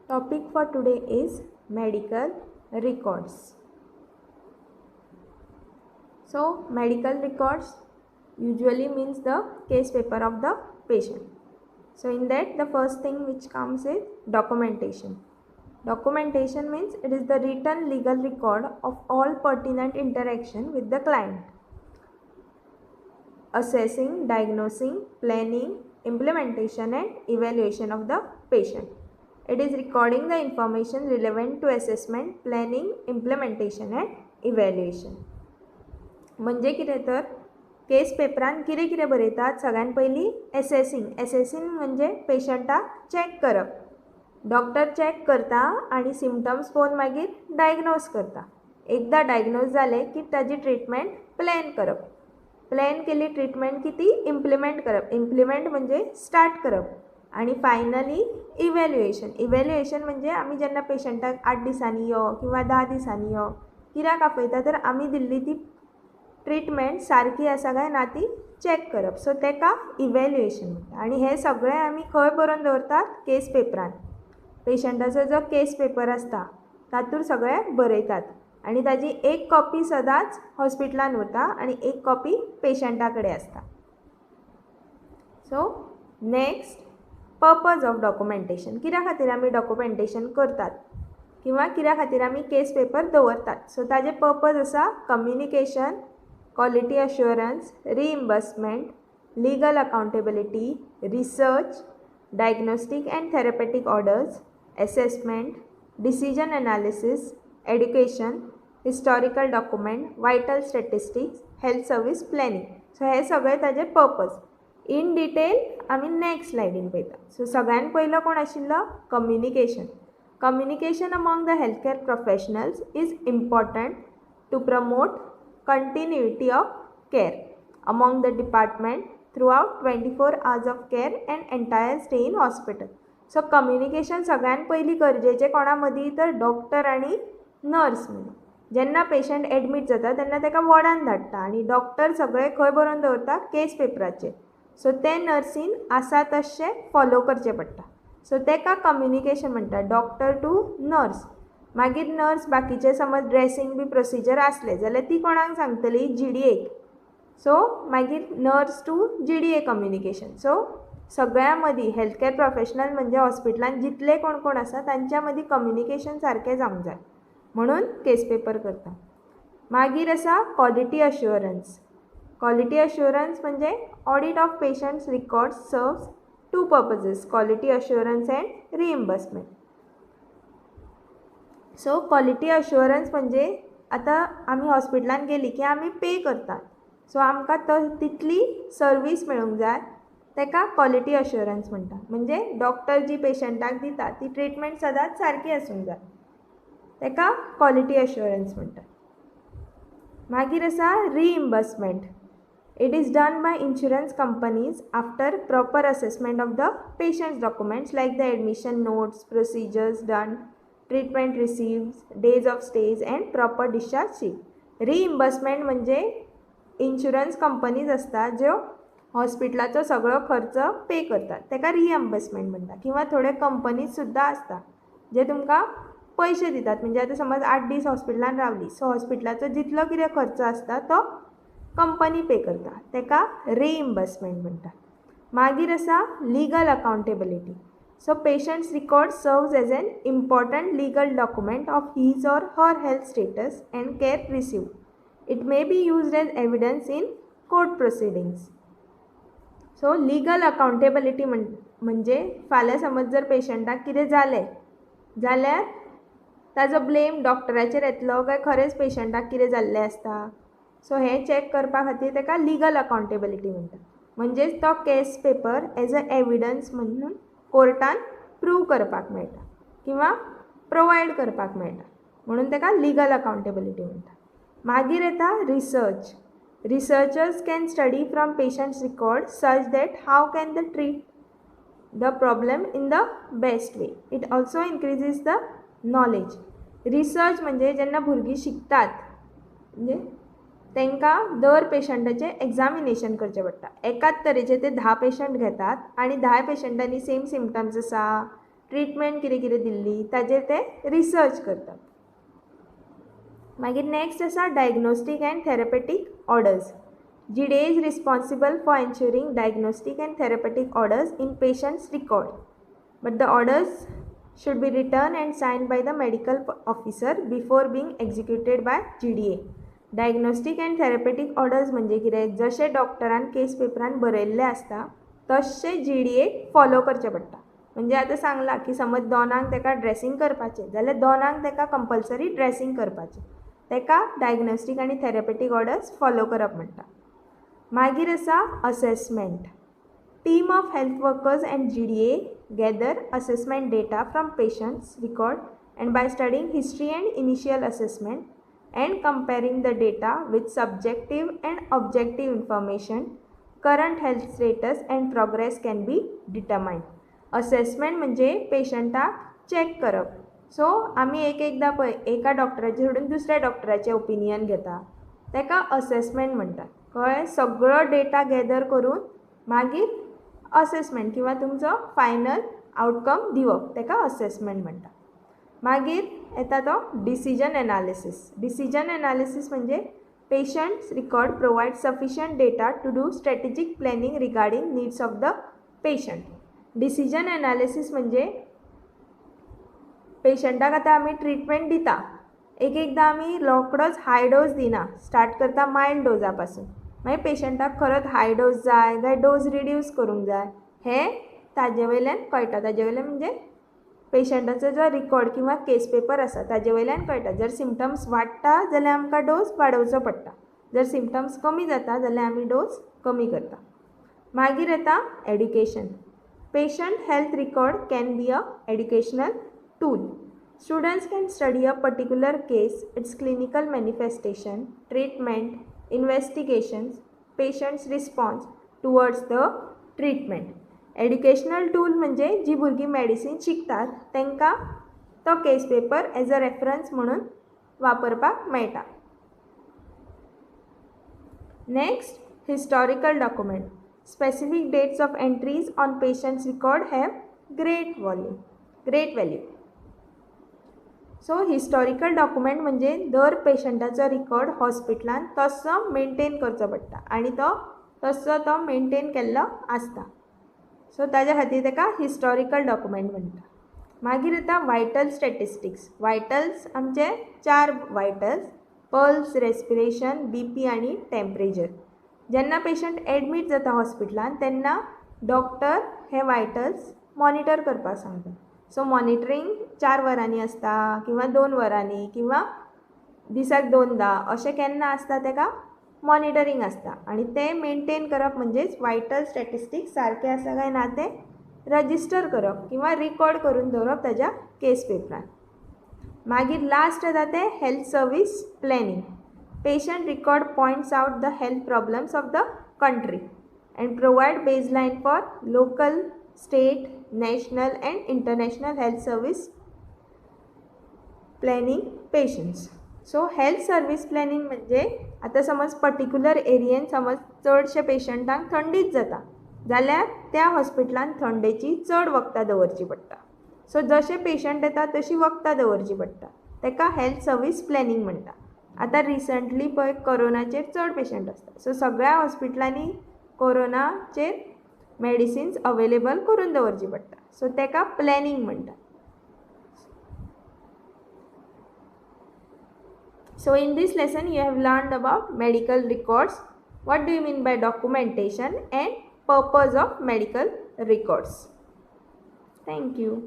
Topic for today is medical records. So, medical records usually means the case paper of the patient. So, in that the first thing which comes is documentation. Documentation means it is the written legal record of all pertinent interaction with the client. Assessing, diagnosing, planning, implementation and evaluation of the patient. It is recording the information relevant to assessment, planning, implementation and evaluation. म्हणजे कितें तर केस पेपरान कितें कितें बरयतात सगळ्यान पयलीं एसेसींग म्हणजे पेशंटाक check करप. डॉक्टर चॅक करता आनी सिमटम्स पळोवन मागीर डायग्नोज करता. एकदां डायग्नोज जालें की ताजी ट्रिटमेंट प्लॅन करप. प्लॅन केली ट्रिटमेंट की ती इम्प्लिमेंट करप. इम्प्लिमेंट म्हणजे स्टार्ट करप. आनी फायनली इवॅल्युएशन म्हणजे आमी जेन्ना पेशंटाक 8 दिसांनी यो किंवा 10 दिसांनी यो कित्याक आपयता तर आमी दिल्ली ती ट्रिटमेंट सारकी आसा काय ना ती चॅक करप. सो तेका इवॅल्युएशन म्हणटा. आनी हें सगळें आमी खंय बरोवन दवरतात केस पेपरान. पेशंटाचो जो केस पेपर आसता तातूंत सगळें बरयतात आनी ताजी एक कॉपी सदांच हॉस्पिटलान उरता आनी एक कॉपी पेशंटा कडेन आसता. So next purpose of documentation. कित्या खातीर आमी डॉक्युमेंटेशन करतात किंवा कित्या खातीर आमी केस पेपर दवरतात. सो ताजे पर्पज आसा communication, quality assurance, reimbursement, legal accountability, research, diagnostic and therapeutic orders, assessment, decision analysis, education, historical document, vital statistics, health service planning. So हे सगळे ताजे पर्पज. इन डिटेल आमी नेक्स्ट स्लायडीन पळयता. So सगळ्यान पयलो कोण आशिल्लो communication. Communication among the health care professionals is important to promote continuity of care among the department throughout 24 hours of care and entire stay in hospital. So communication सगळ्यान पयलीं गरजेचें कोणा मदीं तर डॉक्टर आनी नर्स मदीं. जेन्ना पेशंट एडमीट जाता तेन्ना ताका वॉर्डान धाडटा आनी डॉक्टर सगळें खंय बरोवन दवरता केस पेपराचेर. सो तें नर्सीन आसा तशें फॉलो करचें पडटा. सो तेका कम्युनिकेशन म्हणटा. Doctor to nurse. मागीर नर्स बाकीचे समज ड्रेसींग बी प्रोसिजर आसले जाल्यार ती कोणाक सांगतली GDAक. सो मागीर nurse to GDA communication. So सगळ्या मदीं हेल्थ केअर प्रोफेशनल म्हणजे हॉस्पिटलान जितले कोण कोण आसा तांच्या मदीं कम्युनिकेशन सारकें जावंक जाय म्हणून केस पेपर करता. मागीर आसा क्वॉलिटी अश्युरन्स. क्वॉलिटी अश्युरन्स म्हणजे audit of patients records serves two purposes, quality assurance and reimbursement. So quality assurance म्हणजे आतां आमी हॉस्पिटलान गेली की आमी पे करतात. सो आमकां तितली सर्वीस मेळूंक जाय तेका क्वॉलिटी अश्युरन्स म्हणटा. म्हणजे डॉक्टर जी पेशंटाक दिता ती ट्रिटमेंट सदांच सारकी आसूंक जाय तेका क्वॉलिटी अश्युरन्स म्हणटा. मागीर आसा reimbursement. It is done by insurance companies after proper assessment of the patients documents like the admission notes, procedures done, treatment received, days of stays and proper discharge sheet. Reimbursement म्हणजे insurance companies आसता ज्यो हॉस्पिटलाचो सगळो खर्च पे करतात तेका reimbursement म्हणटा. किंवा थोडे कंपनीज सुद्दां आसता जे तुमकां पयशे दितात. म्हणजे आतां समज 8 दीस हॉस्पिटलान रावली सो हॉस्पिटलाचो जितलो कितें खर्च आसता तो कंपनी पे करता तेका रिइम्बर्समेंट म्हणटा. मागीर आसा legal accountability. So patients record serves as an important legal document of his or her health status and care received. It may be used as evidence in court proceedings. So legal accountability म्हणजे फाल्यां समज जर पेशंटाक कितें जालें जाल्यार ताजो blame डॉक्टराचेर येतलो काय खरेंच पेशंटाक कितें जाल्लें आसता. सो हें चॅक करपा खातीर तेका लीगल अकाउंटेबिलिटी म्हणटा. म्हणजेच तो केस पेपर एज अ एविडन्स म्हणून कोर्टान प्रूव करपाक मेळटा किंवा प्रोवायड करपाक मेळटा म्हणून तेका लीगल अकाउंटेबिलिटी म्हणटा. मागीर येता research. Researchers can study from patients' records such that how can they treat the problem in the best way. It also increases the knowledge. Research म्हणजे जेन्ना भुरगीं शिकतात म्हणजे तांकां दर पेशंटाचें एक्झामिनेशन करचें पडटा. एकाच तरेचे ते 10 पेशंट घेतात आनी 10 पेशंटांनी सेम सिमटम्स आसा ट्रिटमेंट कितें कितें दिल्ली ताजेर ते रिसर्च करतात. मागीर नेक्स्ट आसा diagnostic and therapeutic orders. GDA is responsible for ensuring diagnostic and therapeutic orders in patient's record, but the orders should be written and signed by the medical officer before being executed by GDA. Diagnostic and therapeutic orders म्हणजे कितें, जशें डॉक्टरान केस पेपरान बरयल्लें आसता तशें GDA follow करचें पडटा. म्हणजे आतां सांगलां की समज दोनांक ताका ड्रेसींग करपाचें जाल्यार दोनांक ताका कंपल्सरी ड्रेसींग करपाचें, ताका डायग्नोस्टीक आनी थेरपेटीक ऑर्डर्स फॉलो करप म्हणटा. मागीर आसा assessment. Team of health workers and GDA gather assessment data from patients record and by studying history and initial assessment and comparing the data with subjective and objective information, current health status and progress can be determined. Assessment म्हणजे पेशंटाक check करप. So आमी एकदां पळय एका डॉक्टराचे सोडून दुसऱ्या डॉक्टराचें opinion घेता, ताका असेसमेंट म्हणटात. कळ्ळें? सगळो डेटा गॅदर करून मागीर असेसमेंट किंवा तुमचो फायनल आउटकम दिवप, ताका असेसमेंट म्हणटा. मागीर येता तो डिसिजन एनालिसीस. डिसिजन एनालिसीस म्हणजे patients record provide sufficient data to do strategic planning regarding needs of the patient. Decision analysis म्हणजे पेशंटाक आतां आमी ट्रिटमेंट दिता, एकदां आमी रोखडोच हाय डोस दिना, स्टार्ट करता मायल्ड डोजा पासून, मागीर पेशंटाक खरोच हाय डोस जाय काय डोस रिड्यूस करूंक जाय हें ताजे वयल्यान कळटा. ताजे वयल्यान म्हणजे पेशंटाचो जो रिकॉर्ड किंवा केस पेपर आसा ताजे वयल्यान कळटा. जर सिमटम्स वाडटा जाल्यार आमकां डोस वाडोवचो पडटा, जर सिमटम्स कमी जाता जाल्यार आमी डोस कमी करता. मागीर येता education. Patient health record can be a educational tool. Students can study a particular case, its clinical manifestation, treatment, investigations, patients response towards the treatment. Educational tool म्हणजे जी भुरगीं मेडिसीन शिकतात तांकां तो case paper as a reference म्हणून वापरपाक मेळटा. Next historical document. Specific dates of entries on patients record have great value. So historical document म्हणजे दर पेशंटाचो रिकॉर्ड हॉस्पिटलान तसो मेनटेन करचो पडटा आनी तो तसो तो मेनटेन केल्लो आसता. सो ताज्या खातीर ताका हिस्टॉरिकल डॉक्युमेंट म्हणटा. मागीर येता वायटल स्टॅटिस्टिक्स. वायटल्स आमचे 4 वायटल्स: पल्स, रेस्पिरेशन, BP आनी टेम्परेचर. जेन्ना पेशंट एडमीट जाता हॉस्पिटलान तेन्ना डॉक्टर हे वायटल्स मॉनिटर करपाक सांगता. सो मॉनिटरींग 4 वरांनी आसता किंवा 2 वरांनी किंवा दिसाक 2दा अशें केन्ना आसता ताका मॉनिटरींग आसता आनी ते मेनटेन करप म्हणजेच वायटल स्टॅटिस्टिक्स सारके आसा काय ना ते रजिस्टर करप किंवा रिकॉर्ड करून दवरप ताज्या केस पेपरान. मागीर लास्ट येता ते health service planning. Patient record points out the health problems of the country and provide baseline for local, state, national and international health service planning patients. So health service planning म्हणजे आतां समज particular एरियेन समज चडशे पेशंटांक थंडीच जाता जाल्यार त्या हॉस्पिटलान थंडेची चड वखदां दवरची पडटा. सो जशे पेशंट येता तशी वखदां दवरची पडटा, ताका हेल्थ सर्वीस प्लॅनिंग म्हणटा. आतां रिसंटली पळय कोरोनाचेर चड पेशंट आसता, सो सगळ्या हॉस्पिटलांनी कोरोनाचेर मेडिसिन्स अवेलेबल करून दवरची पडटा, सो ताका प्लॅनिंग म्हणटा. So in this lesson you have learned about medical records, what do you mean by documentation and purpose of medical records. Thank you.